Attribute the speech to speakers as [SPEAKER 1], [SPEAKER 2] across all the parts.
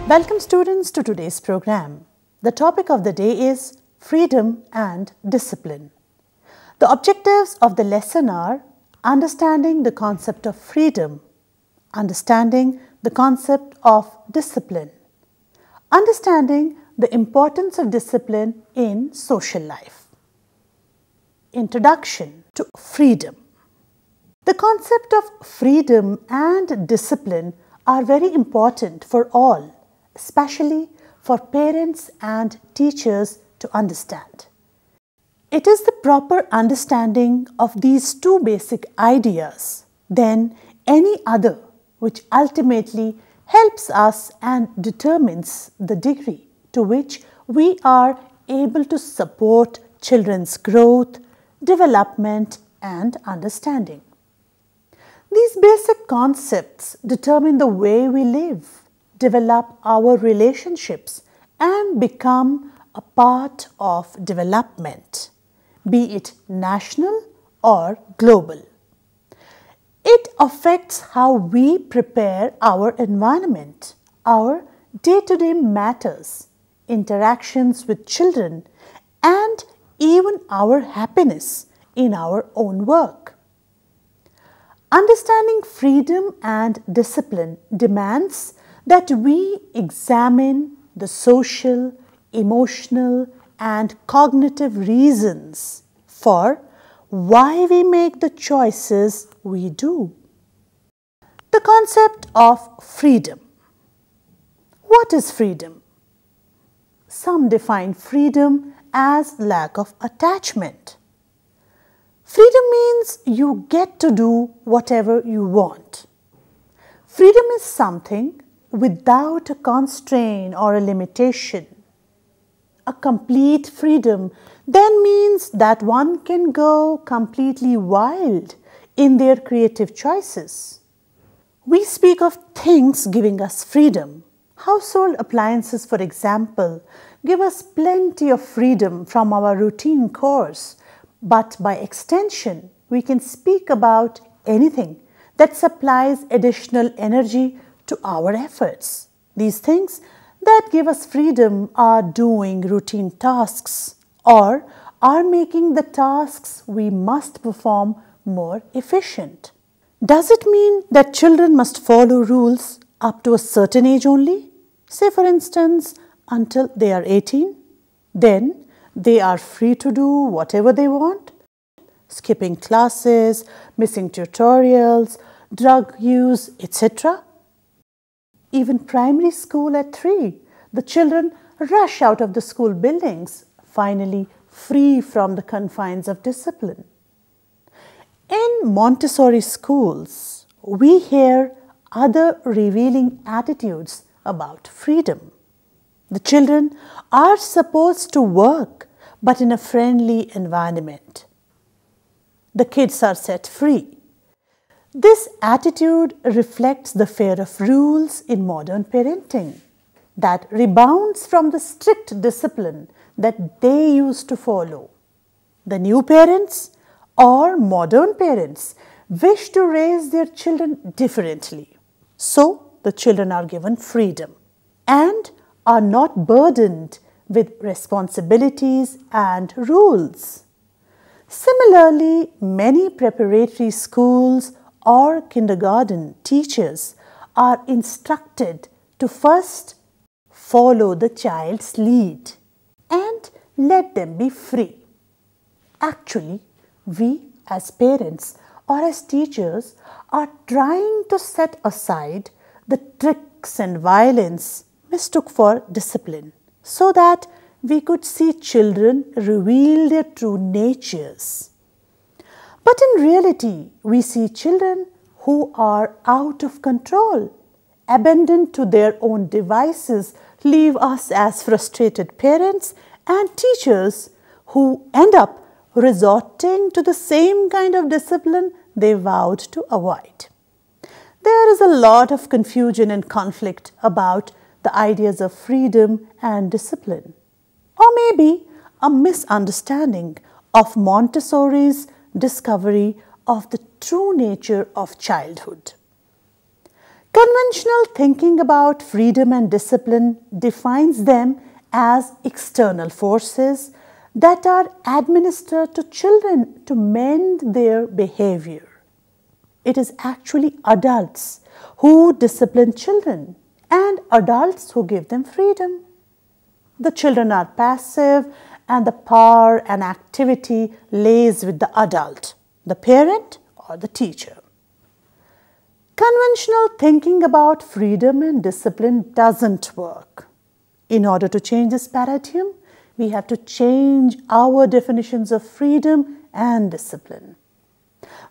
[SPEAKER 1] Welcome students to today's program. The topic of the day is freedom and discipline. The objectives of the lesson are understanding the concept of freedom, understanding the concept of discipline, understanding the importance of discipline in social life. Introduction to freedom. The concept of freedom and discipline are very important for all, especially for parents and teachers to understand. It is the proper understanding of these two basic ideas, then any other, which ultimately helps us and determines the degree to which we are able to support children's growth, development, and understanding. These basic concepts determine the way we live, develop our relationships, and become a part of development, be it national or global. It affects how we prepare our environment, our day-to-day matters, interactions with children, and even our happiness in our own work. Understanding freedom and discipline demands that we examine the social, emotional, and cognitive reasons for why we make the choices we do. The concept of freedom. What is freedom? Some define freedom as lack of attachment. Freedom means you get to do whatever you want. Freedom is something without a constraint or a limitation. A complete freedom then means that one can go completely wild in their creative choices. We speak of things giving us freedom. Household appliances, for example, give us plenty of freedom from our routine chores, but by extension, we can speak about anything that supplies additional energy to our efforts. These things that give us freedom are doing routine tasks or are making the tasks we must perform more efficient. Does it mean that children must follow rules up to a certain age only? Say for instance, until they are 18? Then they are free to do whatever they want? Skipping classes, missing tutorials, drug use, etc.? Even primary school at 3, the children rush out of the school buildings, finally free from the confines of discipline. In Montessori schools, we hear other revealing attitudes about freedom. The children are supposed to work, but in a friendly environment. The kids are set free. This attitude reflects the fear of rules in modern parenting that rebounds from the strict discipline that they used to follow. The new parents or modern parents wish to raise their children differently. So, the children are given freedom and are not burdened with responsibilities and rules. Similarly, many preparatory schools or kindergarten teachers are instructed to first follow the child's lead and let them be free. Actually, we as parents or as teachers are trying to set aside the tricks and violence mistook for discipline so that we could see children reveal their true natures. But in reality, we see children who are out of control, abandoned to their own devices, leave us as frustrated parents and teachers who end up resorting to the same kind of discipline they vowed to avoid. There is a lot of confusion and conflict about the ideas of freedom and discipline, or maybe a misunderstanding of Montessori's discovery of the true nature of childhood. Conventional thinking about freedom and discipline defines them as external forces that are administered to children to mend their behavior. It is actually adults who discipline children and adults who give them freedom. The children are passive and the power and activity lays with the adult, the parent or the teacher. Conventional thinking about freedom and discipline doesn't work. In order to change this paradigm, we have to change our definitions of freedom and discipline.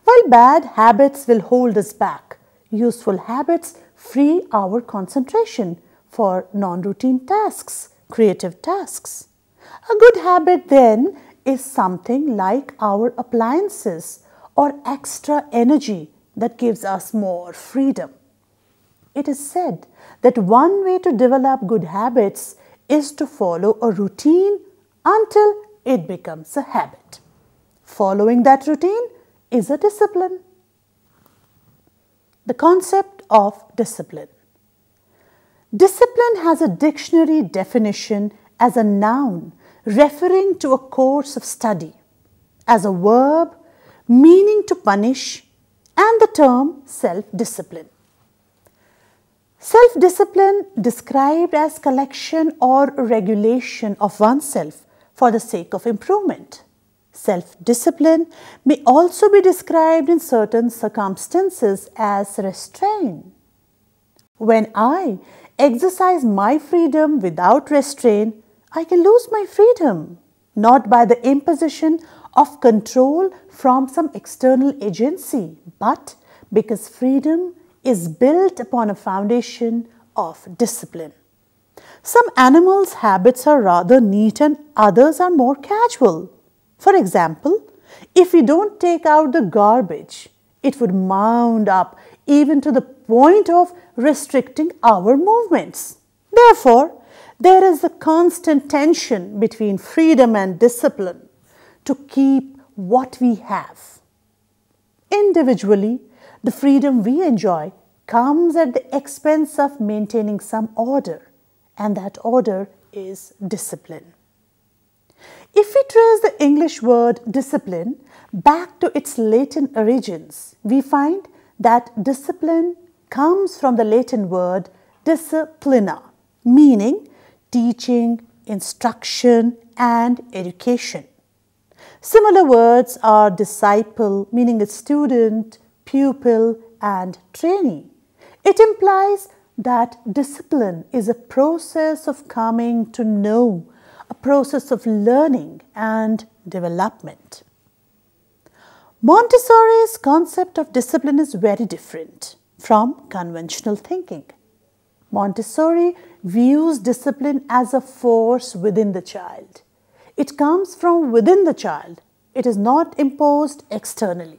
[SPEAKER 1] While bad habits will hold us back, useful habits free our concentration for non-routine tasks, creative tasks. A good habit then is something like our appliances or extra energy that gives us more freedom. It is said that one way to develop good habits is to follow a routine until it becomes a habit. Following that routine is a discipline. The concept of discipline. Discipline has a dictionary definition as a noun referring to a course of study, as a verb meaning to punish, and the term self-discipline. Self-discipline described as collection or regulation of oneself for the sake of improvement. Self-discipline may also be described in certain circumstances as restraint. When I exercise my freedom without restraint, I can lose my freedom, not by the imposition of control from some external agency, but because freedom is built upon a foundation of discipline. Some animals' habits are rather neat and others are more casual. For example, if we don't take out the garbage, it would mound up even to the point of restricting our movements. Therefore, there is a constant tension between freedom and discipline to keep what we have. Individually, the freedom we enjoy comes at the expense of maintaining some order, and that order is discipline. If we trace the English word discipline back to its Latin origins, we find that discipline comes from the Latin word disciplina, meaning teaching, instruction, and education. Similar words are disciple, meaning a student, pupil, and trainee. It implies that discipline is a process of coming to know, a process of learning and development. Montessori's concept of discipline is very different from conventional thinking. Montessori views discipline as a force within the child. It comes from within the child. It is not imposed externally.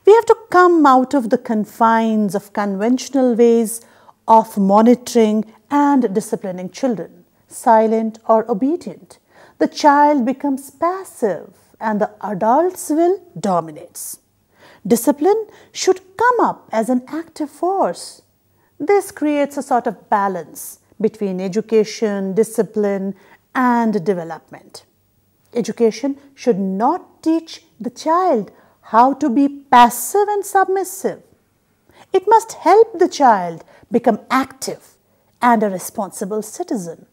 [SPEAKER 1] We have to come out of the confines of conventional ways of monitoring and disciplining children, silent or obedient. The child becomes passive and the adult's will dominates. Discipline should come up as an active force. This creates a sort of balance between education, discipline, and development. Education should not teach the child how to be passive and submissive. It must help the child become active and a responsible citizen.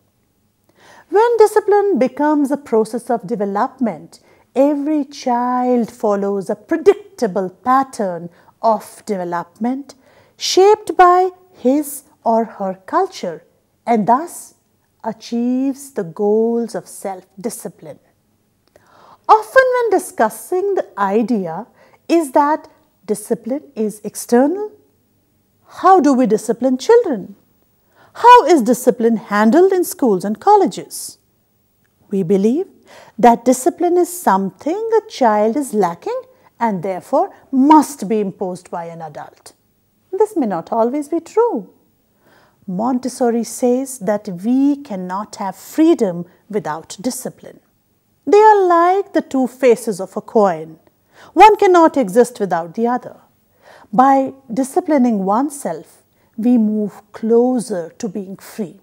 [SPEAKER 1] When discipline becomes a process of development, every child follows a predictable pattern of development shaped by his or her culture and thus achieves the goals of self-discipline. Often when discussing the idea is that discipline is external. How do we discipline children? How is discipline handled in schools and colleges? We believe that discipline is something a child is lacking and therefore must be imposed by an adult. This may not always be true. Montessori says that we cannot have freedom without discipline. They are like the two faces of a coin. One cannot exist without the other. By disciplining oneself, we move closer to being free.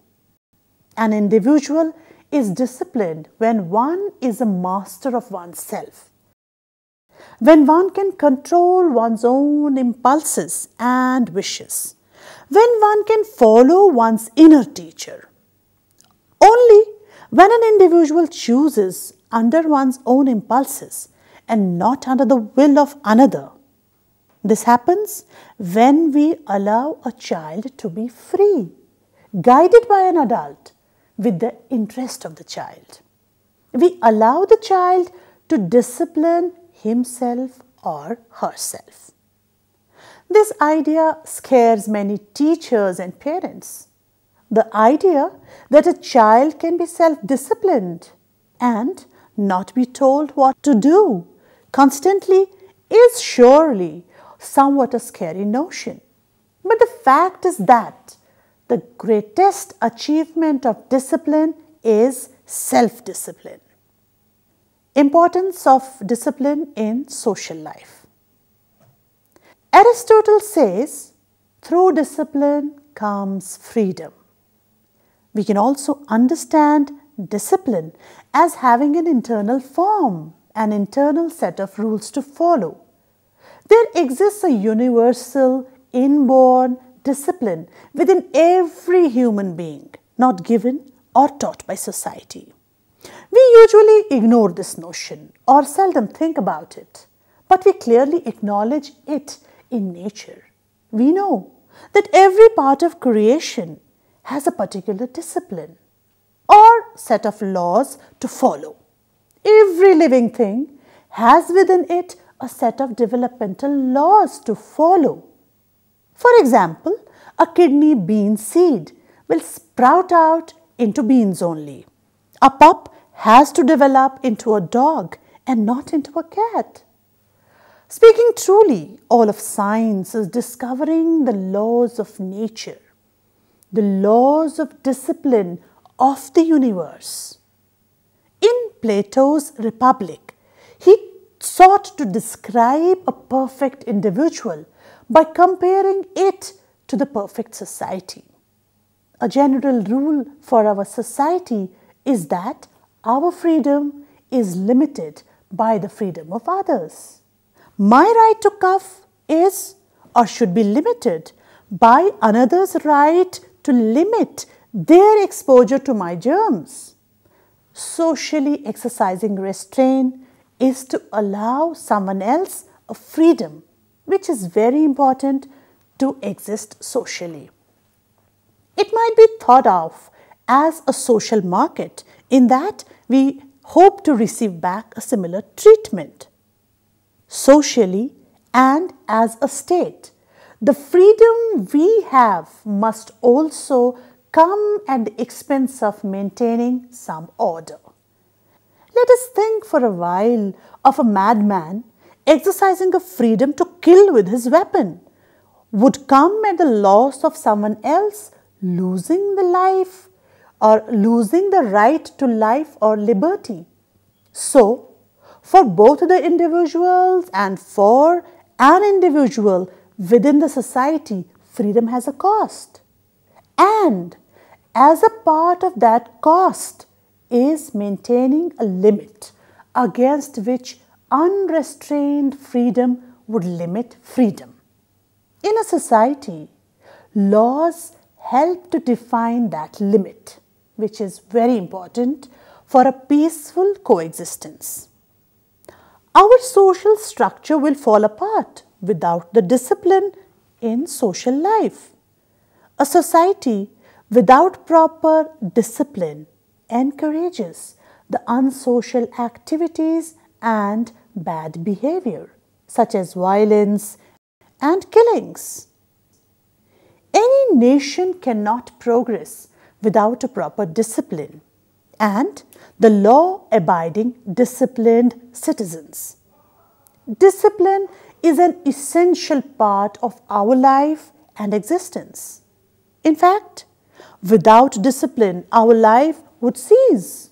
[SPEAKER 1] An individual is disciplined when one is a master of oneself, when one can control one's own impulses and wishes, when one can follow one's inner teacher. Only when an individual chooses under one's own impulses and not under the will of another. This happens when we allow a child to be free, guided by an adult with the interest of the child. We allow the child to discipline himself or herself. This idea scares many teachers and parents. The idea that a child can be self-disciplined and not be told what to do constantly is surely somewhat a scary notion. But the fact is that the greatest achievement of discipline is self-discipline. Importance of discipline in social life. Aristotle says, through discipline comes freedom. We can also understand discipline as having an internal form, an internal set of rules to follow. There exists a universal, inborn discipline within every human being, not given or taught by society. We usually ignore this notion or seldom think about it, but we clearly acknowledge it in nature. We know that every part of creation has a particular discipline or set of laws to follow. Every living thing has within it a set of developmental laws to follow. For example, a kidney bean seed will sprout out into beans only. A pup has to develop into a dog and not into a cat. Speaking truly, all of science is discovering the laws of nature, the laws of discipline of the universe. In Plato's Republic, he sought to describe a perfect individual by comparing it to the perfect society. A general rule for our society is that our freedom is limited by the freedom of others. My right to cough is or should be limited by another's right to limit their exposure to my germs. Socially exercising restraint is to allow someone else a freedom which is very important to exist socially. It might be thought of as a social market in that we hope to receive back a similar treatment. Socially and as a state, the freedom we have must also come at the expense of maintaining some order. Let us think for a while of a madman exercising a freedom to kill with his weapon. Would come at the loss of someone else losing the life or losing the right to life or liberty. So, for both the individuals and for an individual within the society, freedom has a cost. And as a part of that cost is maintaining a limit against which unrestrained freedom would limit freedom. In a society, laws help to define that limit, which is very important for a peaceful coexistence. Our social structure will fall apart without the discipline in social life. A society without proper discipline encourages the unsocial activities and bad behavior, such as violence and killings. Any nation cannot progress without a proper discipline and the law-abiding, disciplined citizens. Discipline is an essential part of our life and existence. In fact, without discipline, our life would cease.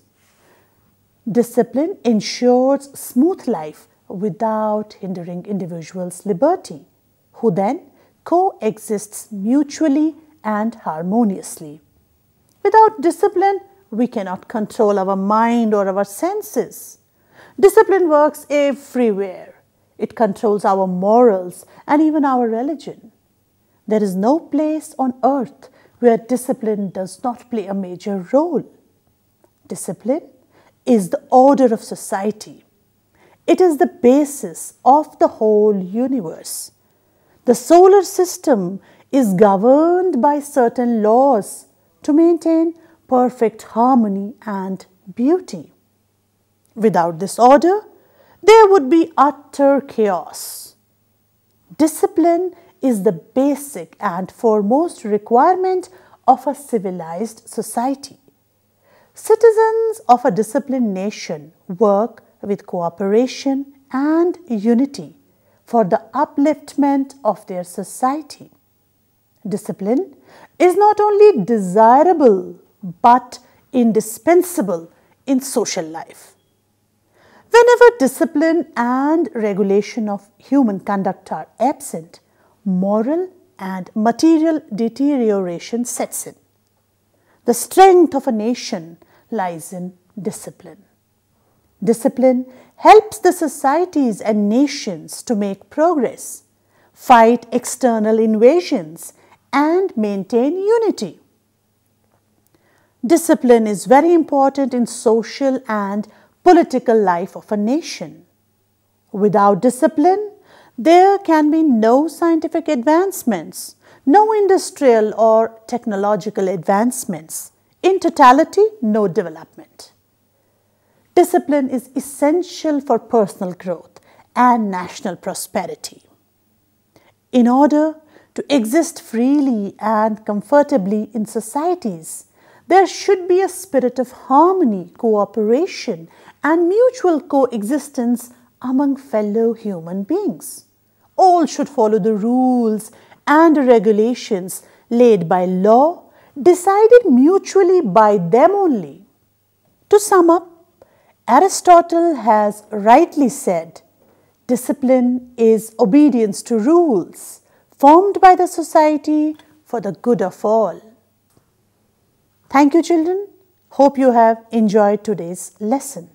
[SPEAKER 1] Discipline ensures smooth life without hindering individuals' liberty, who then coexists mutually and harmoniously. Without discipline, we cannot control our mind or our senses. Discipline works everywhere. It controls our morals and even our religion. There is no place on earth where discipline does not play a major role. Discipline is the order of society. It is the basis of the whole universe. The solar system is governed by certain laws to maintain perfect harmony and beauty. Without this order, there would be utter chaos. Discipline is the basic and foremost requirement of a civilized society. Citizens of a disciplined nation work with cooperation and unity for the upliftment of their society. Discipline is not only desirable but indispensable in social life. Whenever discipline and regulation of human conduct are absent, moral and material deterioration sets in. The strength of a nation lies in discipline. Discipline helps the societies and nations to make progress, fight external invasions, and maintain unity. Discipline is very important in social and political life of a nation. Without discipline, there can be no scientific advancements, no industrial or technological advancements. In totality, no development. Discipline is essential for personal growth and national prosperity. In order to exist freely and comfortably in societies, there should be a spirit of harmony, cooperation, and mutual coexistence among fellow human beings. All should follow the rules and regulations laid by law, decided mutually by them only. To sum up, Aristotle has rightly said, discipline is obedience to rules formed by the society for the good of all. Thank you, children. Hope you have enjoyed today's lesson.